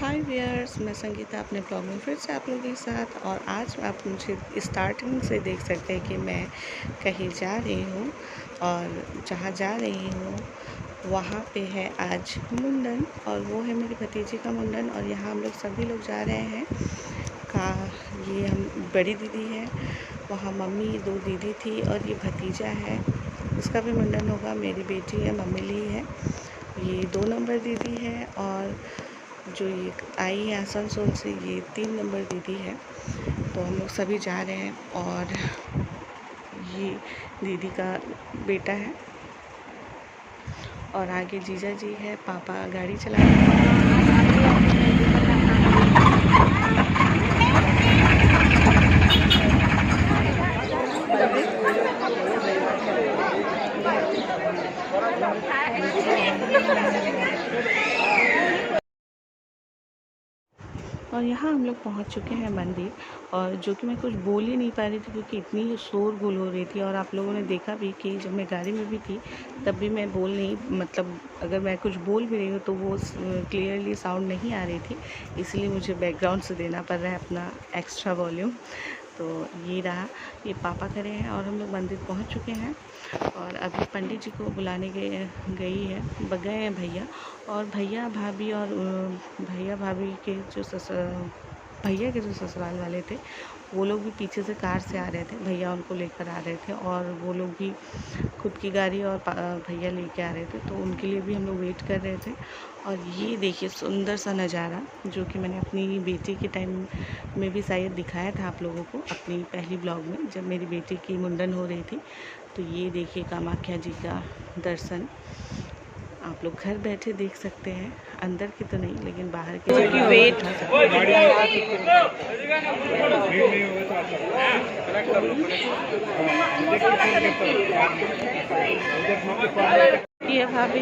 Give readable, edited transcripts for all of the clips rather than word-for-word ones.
हाय viewers, मैं संगीता अपने blog में फिर से आप लोगों के साथ। और आज आप मुझे स्टार्टिंग से देख सकते हैं कि मैं कहीं जा रही हूँ और जहाँ जा रही हूँ वहाँ पे है आज मुंडन, और वो है मेरी भतीजी का मुंडन। और यहाँ हम लोग सभी लोग जा रहे हैं का ये हम बड़ी दीदी है, वहाँ मम्मी दो दीदी थी और ये भतीजा है, उसका भी मुंडन होगा। मेरी बेटी है, मम्मी ली है, ये 2 नंबर दीदी है, और जो ये आई है आसनसोल से ये 3 नंबर दीदी है। तो हम लोग सभी जा रहे हैं और ये दीदी का बेटा है और आगे जीजा जी है, पापा गाड़ी चला रहे हैं। और यहाँ हम लोग पहुँच चुके हैं मंदिर, और जो कि मैं कुछ बोल ही नहीं पा रही थी क्योंकि इतनी शोरगुल हो रही थी। और आप लोगों ने देखा भी कि जब मैं गाड़ी में भी थी तब भी मैं बोल नहीं, मतलब अगर मैं कुछ बोल भी रही हूँ तो वो क्लियरली साउंड नहीं आ रही थी, इसलिए मुझे बैकग्राउंड से देना पड़ रहा है अपना एक्स्ट्रा वॉल्यूम। तो ये रहा, ये पापा खड़े हैं और हम लोग मंदिर पहुँच चुके हैं। और अभी पंडित जी को बुलाने गए हैं भैया, और भैया भाभी और भैया भाभी के जो भैया के जो ससुराल वाले थे वो लोग भी पीछे से कार से आ रहे थे, भैया उनको लेकर आ रहे थे, और वो लोग भी खुद की गाड़ी और भैया लेके आ रहे थे, तो उनके लिए भी हम लोग वेट कर रहे थे। और ये देखिए सुंदर सा नज़ारा, जो कि मैंने अपनी बेटी के टाइम में भी शायद दिखाया था आप लोगों को अपनी पहली ब्लॉग में, जब मेरी बेटी की मुंडन हो रही थी। तो ये देखिए कामाख्या जी का दर्शन आप लोग घर बैठे देख सकते हैं, अंदर की तो नहीं लेकिन बाहर की वेट। ये भाभी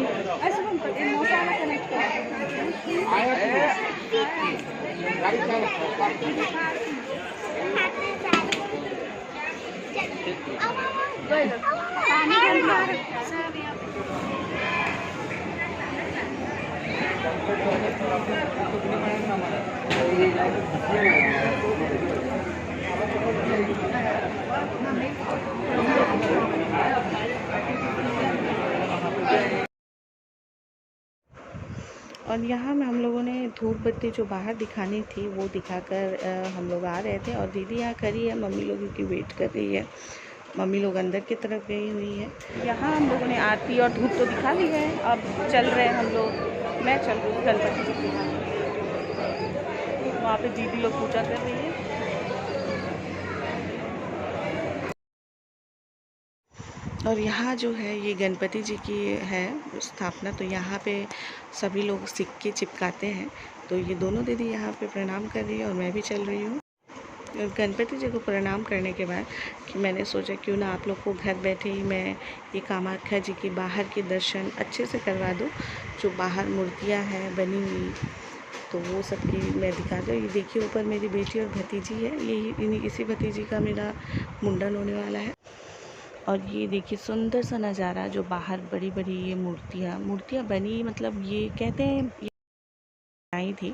और यहाँ में हम लोगों ने धूप बत्ती जो बाहर दिखानी थी वो दिखाकर हम लोग आ रहे थे। और दीदी यहाँ खड़ी है, मम्मी लोगों की वेट कर रही है, मम्मी लोग अंदर की तरफ गई हुई है। यहाँ हम लोगों ने आरती और धूप तो दिखा ली है, अब चल रहे हैं हम लोग, मैं चल रही हूँ गणपति जी के वहाँ पे दीदी लोग पूजा कर रही है। और यहाँ जो है ये गणपति जी की है स्थापना, तो यहाँ पे सभी लोग सिक्के चिपकाते हैं। तो ये दोनों दीदी यहाँ पे प्रणाम कर रही है और मैं भी चल रही हूँ। गणपति जी को प्रणाम करने के बाद कि मैंने सोचा क्यों ना आप लोग को घर बैठे ही मैं ये कामाख्या जी की बाहर के दर्शन अच्छे से करवा दूँ। जो बाहर मूर्तियाँ हैं बनी हुई, तो वो सब की मैं दिखा दूँ। ये देखिए ऊपर मेरी बेटी और भतीजी है, ये इसी भतीजी का मेरा मुंडन होने वाला है। और ये देखिए सुंदर सा नज़ारा, जो बाहर बड़ी बड़ी ये मूर्तियाँ बनी, मतलब ये कहते हैं ये बनाई थी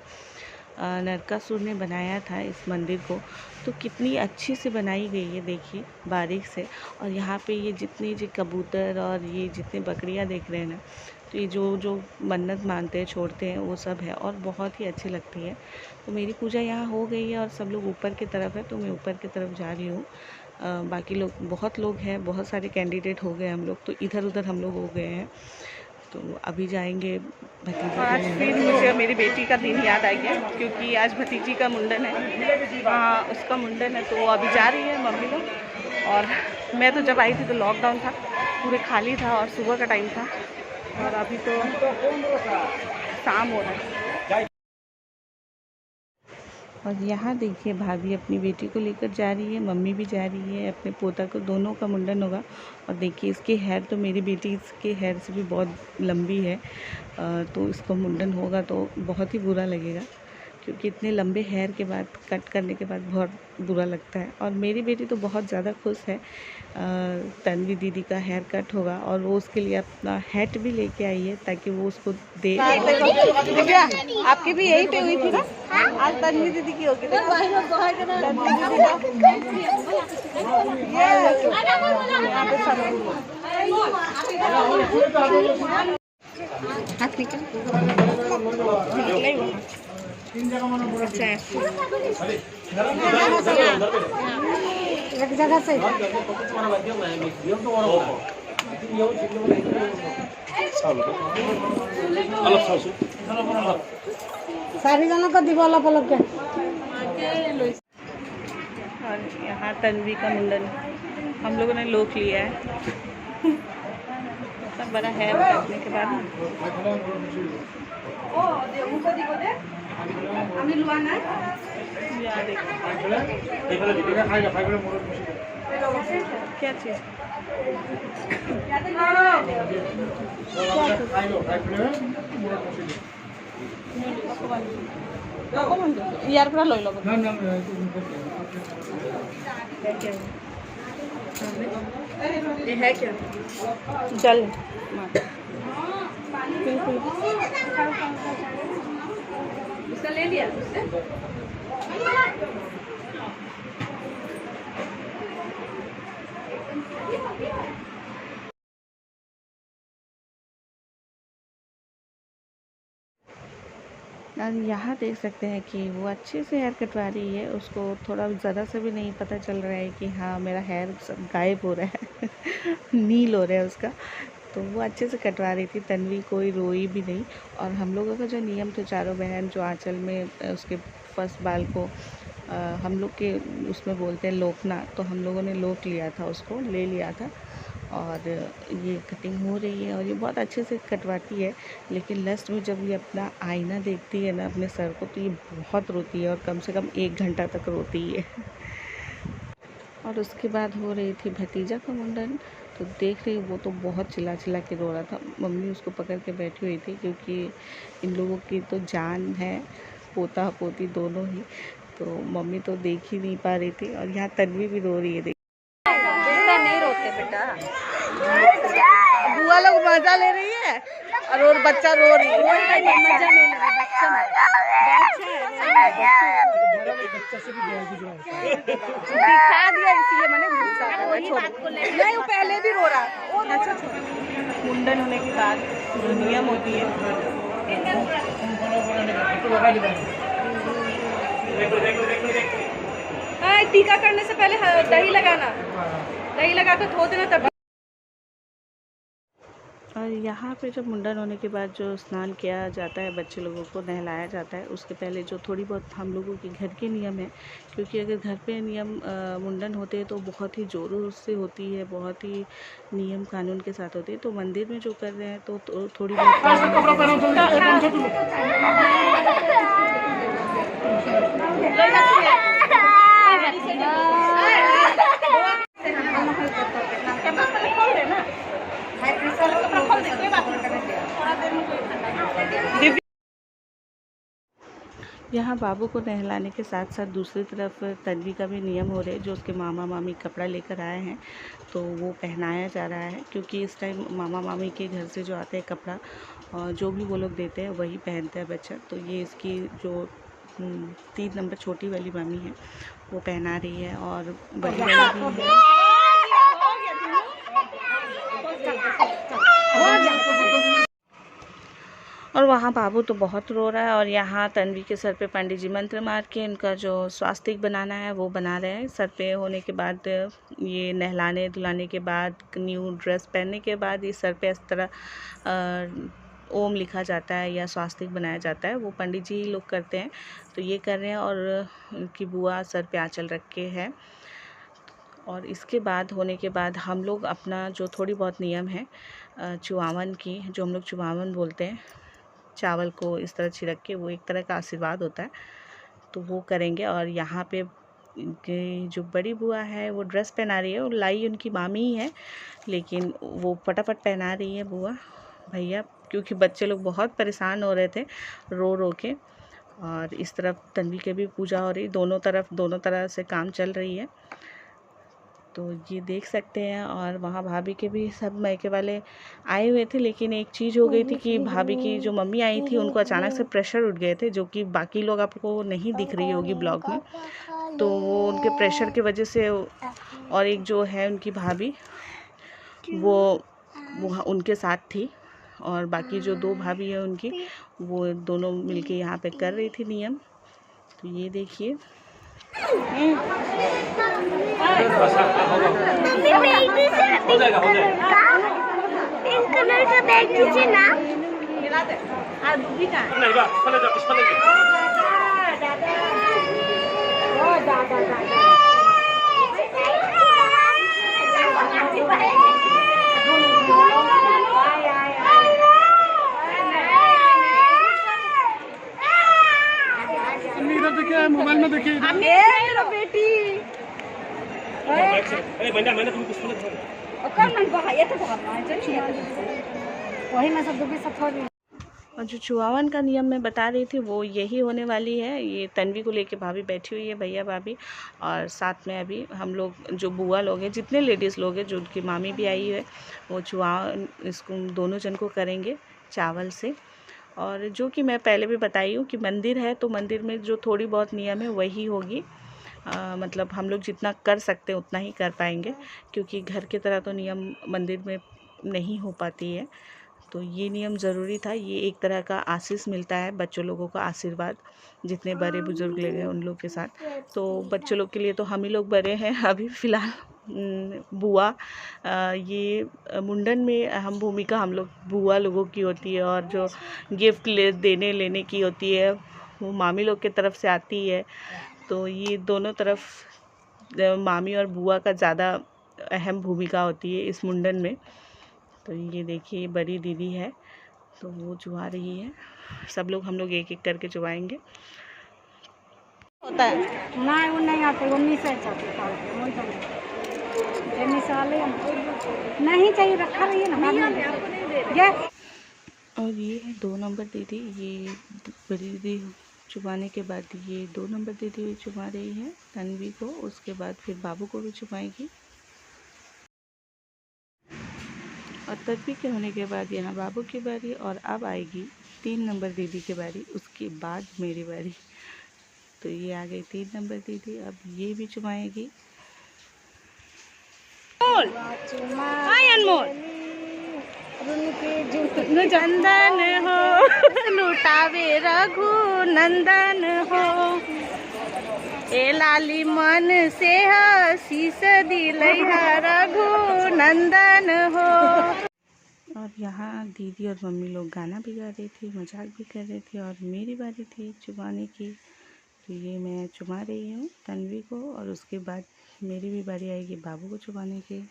नरकासुर ने बनाया था इस मंदिर को। तो कितनी अच्छी से बनाई गई है देखिए, बारीक से। और यहाँ पे ये जितने जो कबूतर और ये जितने बकरियाँ देख रहे हैं ना, तो ये जो मन्नत मानते हैं छोड़ते हैं वो सब है, और बहुत ही अच्छी लगती है। तो मेरी पूजा यहाँ हो गई है और सब लोग ऊपर की तरफ है, तो मैं ऊपर की तरफ जा रही हूँ। बाकी लोग, बहुत लोग हैं, बहुत सारे कैंडिडेट हो गए हम लोग, तो इधर उधर हम लोग हो गए हैं। तो अभी जाएंगे भतीजी। आज फिर मुझे मेरी बेटी का दिन याद आ गया, क्योंकि आज भतीजी का मुंडन है, हाँ उसका मुंडन है, तो वो अभी जा रही है मम्मी लोग। और मैं तो जब आई थी तो लॉकडाउन था, पूरे खाली था और सुबह का टाइम था, और अभी तो शाम हो रहा है। और यहाँ देखिए भाभी अपनी बेटी को लेकर जा रही है, मम्मी भी जा रही है, अपने पोता को, दोनों का मुंडन होगा। और देखिए इसकी हेयर तो मेरी बेटी के हेयर से भी बहुत लंबी है, तो इसको मुंडन होगा तो बहुत ही बुरा लगेगा, क्योंकि इतने लंबे हेयर के बाद कट करने के बाद बहुत बुरा लगता है। और मेरी बेटी तो बहुत ज़्यादा खुश है, तन्वी दीदी का हेयर कट होगा और वो उसके लिए अपना हैट भी लेके आई है ताकि वो उसको दे। आपकी भी यही पे हुई थी ना? आज तन्वी दीदी की होगी। हाथ निकल। अच्छा एक जगह से सारी जनों को दिवो अलग अलग के। और यहाँ तन्वी का मुंडन हम लोगों ने लोक लिया है। सब बड़ा है काटने के बाद। क्या चीज यार पूरा लो ये है क्या जल उसका ले लिया उससे। और यहाँ देख सकते हैं कि वो अच्छे से हेयर कटवा रही है। उसको थोड़ा ज़रा सा भी नहीं पता चल रहा है कि हाँ मेरा हेयर गायब हो रहा है नील हो रहा है उसका। तो वो अच्छे से कटवा रही थी। तन्वी कोई रोई भी नहीं। और हम लोगों का जो नियम था, चारों बहन जो आंचल में उसके फर्स्ट बाल को हम लोग के उसमें बोलते हैं लोकना, तो हम लोगों ने लोक लिया था, उसको ले लिया था। और ये कटिंग हो रही है और ये बहुत अच्छे से कटवाती है। लेकिन लास्ट में जब ये अपना आईना देखती है ना अपने सर को, तो ये बहुत रोती है और कम से कम 1 घंटा तक रोती है। और उसके बाद हो रही थी भतीजा का मुंडन। तो देख रही वो तो बहुत चिल्ला चिल्ला के रो रहा था। मम्मी उसको पकड़ के बैठी हुई थी क्योंकि इन लोगों की तो जान है, पोता पोती दोनों ही। तो मम्मी तो देख ही नहीं पा रही थी। और यहाँ तन्वी भी रो रही है। नहीं रोते बेटा, बुआ लोग मजा ले रही है और बच्चा रो रही है। मजा नहीं ले रहा, दिखा दिया इसलिए मैंने गुस्सा नहीं, वो पहले भी रो रहा था। अच्छा मुंडन होने के बाद जो नियम होती है, टीका करने से पहले दही लगाना, दही लगा कर धो देना तब। और यहाँ पे जब मुंडन होने के बाद जो स्नान किया जाता है, बच्चे लोगों को नहलाया जाता है, उसके पहले जो थोड़ी बहुत हम लोगों के घर के नियम है। क्योंकि अगर घर पे नियम मुंडन होते हैं तो बहुत ही ज़ोरों से होती है, बहुत ही नियम कानून के साथ होती है। तो मंदिर में जो कर रहे हैं तो थोड़ी बहुत यहाँ बाबू को नहलाने के साथ साथ दूसरी तरफ तन्वी का भी नियम हो रहे हैं। जो उसके मामा मामी कपड़ा लेकर आए हैं तो वो पहनाया जा रहा है। क्योंकि इस टाइम मामा मामी के घर से जो आते हैं कपड़ा, और जो भी वो लोग देते हैं वही पहनता है बच्चा। तो ये इसकी जो 3 नंबर छोटी वाली मामी है वो पहना रही है और बड़ी वाली भी है। और वहाँ बाबू तो बहुत रो रहा है। और यहाँ तन्वी के सर पे पंडित जी मंत्र मार के इनका जो स्वास्तिक बनाना है वो बना रहे हैं। सर पे होने के बाद, ये नहलाने धुलाने के बाद, न्यू ड्रेस पहनने के बाद ये सर पे इस तरह ओम लिखा जाता है या स्वास्तिक बनाया जाता है। वो पंडित जी ही लोग करते हैं। तो ये कर रहे हैं और उनकी बुआ सर पे आंचल रख के है। और इसके बाद होने के बाद हम लोग अपना जो थोड़ी बहुत नियम है चुआवन की, जो हम लोग चुआवन बोलते हैं, चावल को इस तरह छिड़क के, वो एक तरह का आशीर्वाद होता है, तो वो करेंगे। और यहाँ पे जो बड़ी बुआ है वो ड्रेस पहना रही है। वो लाई उनकी मामी ही है, लेकिन वो फटाफट पहना रही है बुआ भैया, क्योंकि बच्चे लोग बहुत परेशान हो रहे थे रो रो के। और इस तरफ तन्वी के भी पूजा हो रही, दोनों तरह से काम चल रही है। तो ये देख सकते हैं। और वहाँ भाभी के भी सब मायके वाले आए हुए थे, लेकिन एक चीज़ हो गई थी कि भाभी की जो मम्मी आई थी उनको अचानक से प्रेशर उठ गए थे, जो कि बाकी लोग आपको नहीं दिख रही होगी ब्लॉग में। तो वो उनके प्रेशर की वजह से, और एक जो है उनकी भाभी वो उनके साथ थी, और बाकी जो 2 भाभी है उनकी, वो दोनों मिलके यहाँ पे कर रही थी नियम। तो ये देखिए। हो जाएगा। पिंक कलर का बैग दीजिए ना। नहीं बा, पहले जा, पहले देखिए, मोबाइल में देखिए। बेटी मैंने तुम्हें कुछ वही मैं सब और जो चुआवन का नियम मैं बता रही थी वो यही होने वाली है। ये तन्वी को लेके भाभी बैठी हुई है, भैया भाभी, और साथ में अभी हम लोग जो बुआ लोग हैं, जितने लेडीज़ लोग हैं, जो उनकी मामी भी आई है, वो चुआवन इसको दोनों जन को करेंगे चावल से। और जो कि मैं पहले भी बताई हूँ कि मंदिर है, तो मंदिर में जो थोड़ी बहुत नियम है वही होगी। मतलब हम लोग जितना कर सकते हैं उतना ही कर पाएंगे, क्योंकि घर की तरह तो नियम मंदिर में नहीं हो पाती है। तो ये नियम ज़रूरी था। ये एक तरह का आशीष मिलता है, बच्चों लोगों का आशीर्वाद, जितने बड़े बुजुर्ग लोग हैं उन लोग के साथ। तो बच्चों लोग के लिए तो हम ही लोग बड़े हैं अभी फ़िलहाल। बुआ, ये मुंडन में अहम भूमिका हम लोग बुआ लोगों की होती है, और जो गिफ्ट देने लेने की होती है वो मामी लोग की तरफ से आती है। तो ये दोनों तरफ मामी और बुआ का ज़्यादा अहम भूमिका होती है इस मुंडन में। तो ये देखिए बड़ी दीदी है, तो वो चुहा रही है। सब लोग हम लोग एक एक करके चुवाएंगे। होता है ना, वो नहीं आते, वो नहीं चाहिए, रखा रही है ना। और ये 2 नंबर दीदी, ये बड़ी दीदी चुबाने के बाद ये 2 नंबर दीदी चुबा रही है तन्वी को, उसके बाद फिर बाबू को भी चुबाएगी। और तन्वी के होने के बाद यहाँ बाबू की बारी, और अब आएगी 3 नंबर दीदी की बारी, उसके बाद मेरी बारी। तो ये आ गई 3 नंबर दीदी, अब ये भी चुबाएगी। नंदन हो लुटावे रघु नंदन हो, ए लाली मन से शीस दिलैहा रघु नंदन हो। और यहाँ दीदी और मम्मी लोग गाना भी गा रही थी, मजाक भी कर रहे थे, और मेरी बारी थी चुबाने की। तो ये मैं चुबा रही हूँ तन्वी को, और उसके बाद मेरी भी बारी आएगी बाबू को चुबाने की।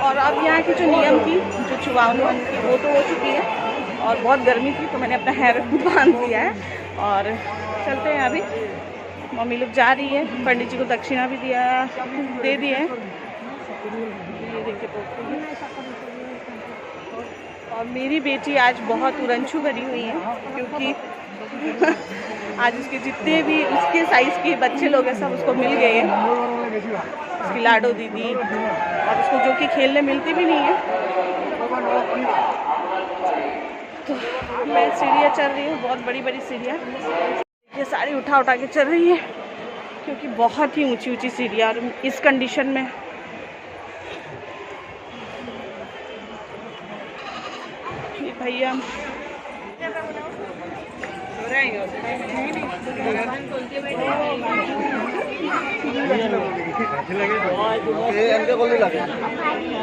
और अब यहाँ की जो नियम थी, जो चुबाने की, वो तो हो चुकी है, और बहुत गर्मी थी तो मैंने अपना हेयर बांध दिया है। और चलते हैं अभी, मम्मी लोग जा रही है, पंडित जी को दक्षिणा भी दे दिए है। ये देखिए, और मेरी बेटी आज बहुत उरंछू भरी हुई है, क्योंकि आज उसके जितने भी उसके साइज़ के बच्चे लोग हैं सब उसको मिल गए हैं, उसकी लाडो दीदी, और उसको जो कि खेलने मिलती भी नहीं है। तो मैं सीढ़ियाँ चल रही हूँ, बहुत बड़ी बड़ी सीढ़ियाँ, ये सारी उठा के चल रही है, क्योंकि बहुत ही ऊंची ऊंची सीढ़ियाँ, और इस कंडीशन में ये भैया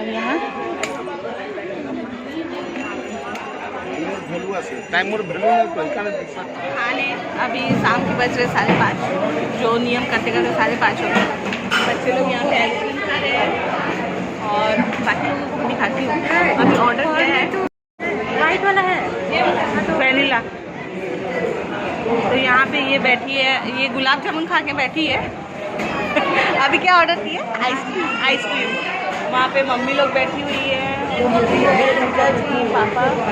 यहाँ खाने अभी शाम के बज रहे 5:30, जो नियम करते करते 5:30 हो गए। बच्चे लोग यहाँ पे आइसक्रीम खा रहे हैं, और बाकी लोगों को दिखाती हूँ। अभी ऑर्डर किया है, वाइट वाला है, वेनिला। तो यहाँ पे ये बैठी है, ये गुलाब जामुन खा के बैठी है। अभी क्या ऑर्डर किया? आइसक्रीम। आइसक्रीम। वहाँ पे मम्मी लोग बैठी हुई है, पूजा जी, पापा। तो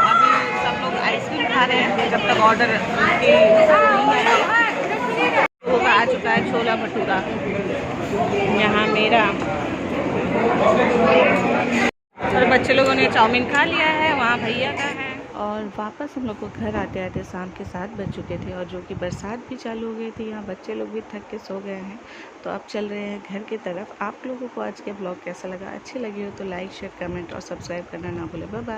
अभी सब लोग आइसक्रीम खा रहे हैं जब तक ऑर्डर नहीं आया। तो आ चुका है छोला भटूरा। यहाँ मेरा और बच्चे लोगों ने चाउमीन खा लिया है, वहाँ भैया का है। और वापस हम लोग को घर आते आते शाम के 7 बज चुके थे और जो कि बरसात भी चालू हो गई थी। यहाँ बच्चे लोग भी थक के सो गए हैं, तो अब चल रहे हैं घर की तरफ। आप लोगों को आज के ब्लॉग कैसा लगा? अच्छी लगी हो तो लाइक शेयर कमेंट और सब्सक्राइब करना ना भूलें। Bye bye.